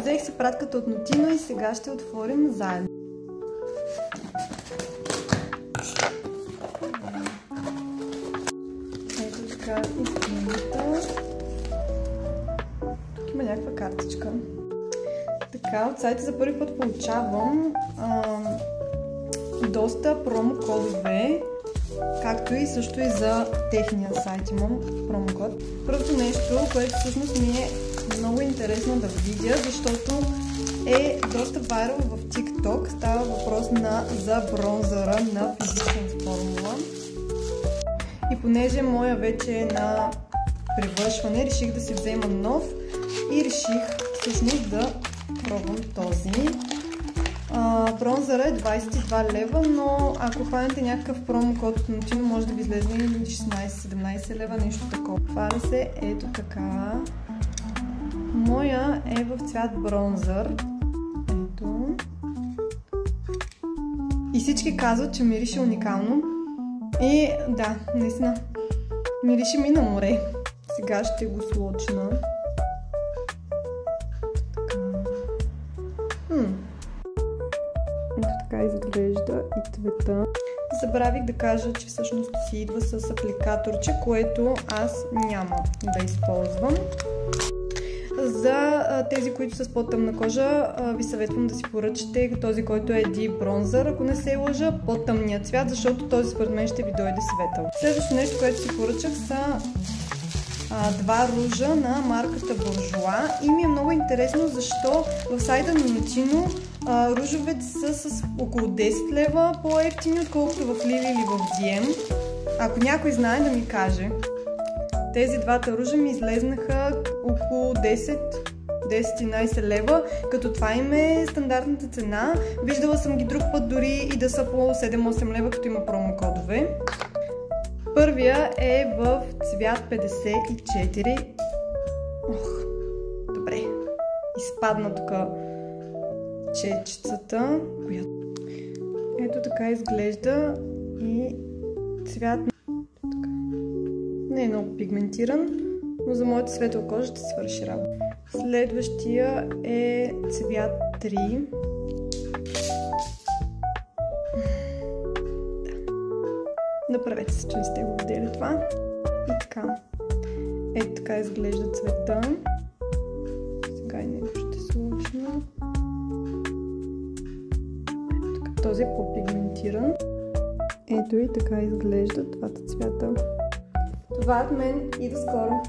Взех си пратката от Notino и сега ще отворим заедно. Ето така изглежда. Тук има някаква картичка. Така, от сайта за първи път получавам доста промокодове, както и също и за техния сайт имам промокод. Първото нещо, което всъщност ми е много интересно да видя, защото е доста вайрал в TikTok. Става въпрос за бронзъра на Physicians формула. И понеже моя вече е на привършване, реших да си взема нов и реших всъщност да пробвам този. Бронзъра е 22 лева, но ако хванете някакъв промокод от Notino, може да ви излезе 16-17 лева, нещо такова. Хваля се ето така. Моя е в цвят бронзър. Ето. И всички казват, че мирише уникално. И да, наистина. Мирише ми на море. Сега ще го слочна. Ето така изглежда и цвета. Забравих да кажа, че всъщност си идва с апликаторче, което аз няма да използвам. За тези, които са с по-тъмна кожа, ви съветвам да си поръчате този, който е Deep Bronzer, ако не се лъжа, по-тъмния цвят, защото този според мен ще ви дойде светъл. Следващото нещо, което си поръчах, са два ружа на марката Bourjois и ми е много интересно защо в сайта на Notino ружовете са с около 10 лева по-евтини, отколкото в Lily или в DM. Ако някой знае, да ми каже. Тези двата ружа ми излезнаха около 10-11 лева, като това им е стандартната цена. Виждала съм ги друг път дори и да са по 7-8 лева, като има промокодове. Първия е в цвят 54. Добре. Изпадна тук чечицата. Ето така изглежда и цвят не е много пигментиран, но за моята светла кожа ще свърши работа. Следващия е цвят 3. Направете се, че не сте го видели това. И така. Ето така изглежда цвета. Сега и него ще случна. Ето така. Този е по-пигментиран. Ето и така изглеждат двата цвята. Това от мен и до скоро!